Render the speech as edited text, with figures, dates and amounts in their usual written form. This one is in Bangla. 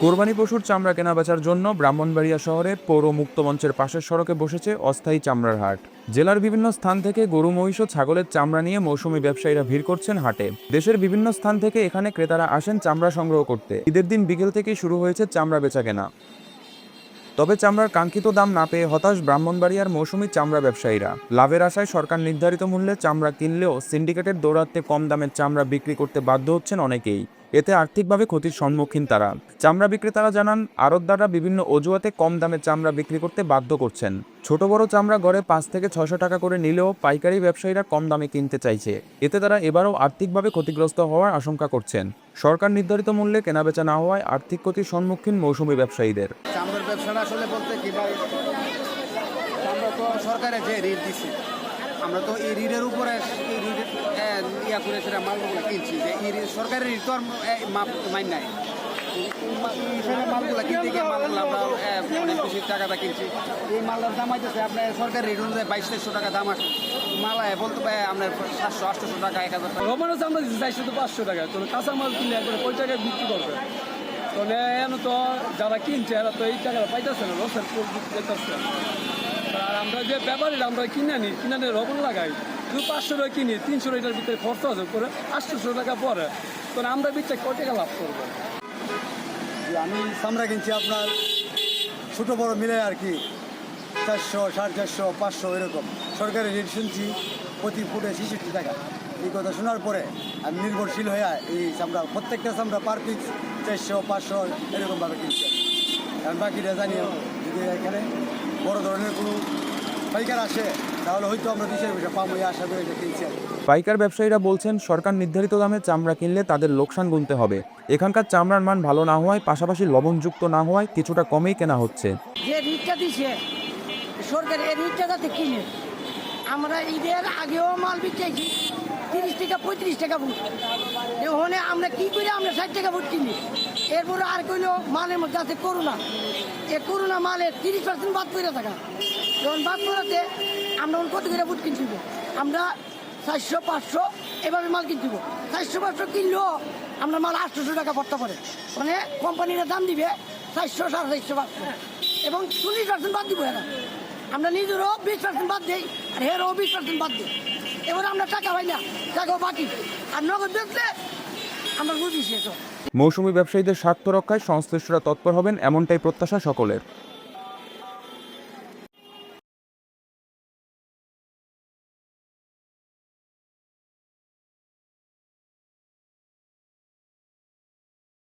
কোরবানি পশুর চামড়া কেনাবেচার জন্য ব্রাহ্মণবাড়িয়া শহরে পৌর মুক্ত মঞ্চের পাশের সড়কে বসেছে অস্থায়ী চামড়ার হাট। জেলার বিভিন্ন স্থান থেকে গরু, মহিষ ও ছাগলের চামড়া নিয়ে মৌসুমী ব্যবসায়ীরা ভিড় করছেন হাটে। দেশের বিভিন্ন স্থান থেকে এখানে ক্রেতারা আসেন চামড়া সংগ্রহ করতে। ঈদের দিন বিকেল থেকেই শুরু হয়েছে চামড়া বেচাকেনা। তবে চামড়ার কাঙ্ক্ষিত দাম না পেয়ে হতাশ ব্রাহ্মণবাড়িয়ার মৌসুমী চামড়া ব্যবসায়ীরা। লাভের আশায় সরকার নির্ধারিত মূল্যে চামড়া কিনলেও সিন্ডিকেটের দৌরাত্ম্যে কম দামের চামড়া বিক্রি করতে বাধ্য হচ্ছেন অনেকেই। এতে আর্থিকভাবে ক্ষতির সম্মুখীন তারা। চামড়া বিক্রেতারা জানান, আড়তদাররা বিভিন্ন অজুহাতে কম দামে চামড়া বিক্রি করতে বাধ্য করছেন। ছোট বড় চামড়া গড়ে 5 থেকে 600 টাকা করে নিলেও পাইকারি ব্যবসায়ীরা কম দামে কিনতে চাইছে। এতে তারা এবারও আর্থিকভাবে ক্ষতিগ্রস্ত হওয়ার আশঙ্কা করছেন। সরকার নির্ধারিত মূল্যে কেনাবেচা না হওয়ায় আর্থিক ক্ষতির সম্মুখীন মৌসুমী ব্যবসায়ীদের। চামড়ার ব্যবসাটা আসলে বলতে কি ভাই, আমরা তো সরকারে যে ঋণ দিচ্ছে, আমরা তো এই ঋণের উপরে ইয়া করে সেটা মালগুলো কিনছি, যে এই সরকারের ঋণ তো আর মাইন নাই। মালগুলা কিনতে গিয়ে মালগুলো আমরা অনেক বেশি টাকাটা কিনছি। এই মালটার দাম হইতেছে আপনার সরকারের ঋণ অনুযায়ী 2200 টাকা দাম আসে। মালায় বলতে পারে আপনার 700-800 টাকা, 1000 টাকা। রোমানো চামড়া দিচ্ছে 400-500 টাকা। তো কাঁচা মাল কিনলে একবারে ওই টাকায় বিক্রি করবে। তাহলে এখন তো যারা কিনছে এরা তো এই টাকাটা পাইতেছে না, লসের যেতেছে। আর আমরা যে ব্যাপারীরা আমরা কিনে রবন লাগাই, শুধু 500 টাকা কিনি, 300 টাকার ভিতরে খরচ আছে করে 800 টাকা পরে, তাহলে আমরা বিচ্ছে কয় টাকা লাভ করবো? আমি চামড়া কিনছি আপনার ছোটো বড় মিলে আর কি 400, 450, 500 এরকম। সরকারের রেট শুনছি প্রতি ফুটে 66 টাকা। এই কথা শোনার পরে আমি নির্ভরশীল হয়ে এই চামড়া, প্রত্যেকটা চামড়া পার পিস 400, 500 এরকমভাবে কিনছি। কারণ বাকিটা জানি যদি এখানে বড় ধরনের কোনো পাইকার আসে তাহলে হয়তো আমরা 2 পয়সা পাবো, এই আশা করে এটা কিনছি। পাইকার ব্যবসায়ীরা বলছেন, সরকার নির্ধারিত দামে চামড়া কিনলে তাদের লোকসান গুনতে হবে। এখানকার চামড়ার মান ভালো না হওয়ায়, পাশাপাশি লবণযুক্ত না হওয়ায় কিছুটা কমেই কেনা হচ্ছে। যে রিটটা দিছে সরকার, এই রিটটা যাতে কিনে, আমরা ঈদের আগেও মাল বিকেছি 30 টাকা 35 টাকা ফুট। ওখানে আমরা কি করে আমরা 60 টাকা ফুট কিনি। এরপরে আর কইলো মালের মধ্যে আছে করোনা, এই করোনা মালের 30% বাদ করে থাকা। যখন বাদ করাতে আমরা কত করে ফুট কিনছি, আমরা 400-500 এভাবে মাল কিনতে 400-500 কিনলেও আমরা মাল 800 টাকা পড়তে পারে। মানে কোম্পানিরা দাম দিবে 400, 450, এবং 40% বাদ দিব। এরা আমরা নিজেরও 20% বাদ দিই, আর হেরও 20% বাদ দিই। এবার আমরা টাকা পাই না, টাকাও বাকি, আর নগদ দেখলে আমরা বুঝি শেষ। মৌসুমী ব্যবসায়ীদের স্বার্থ রক্ষায় সংশ্লিষ্টরা তৎপর হবেন, এমনটাই প্রত্যাশা সকলের।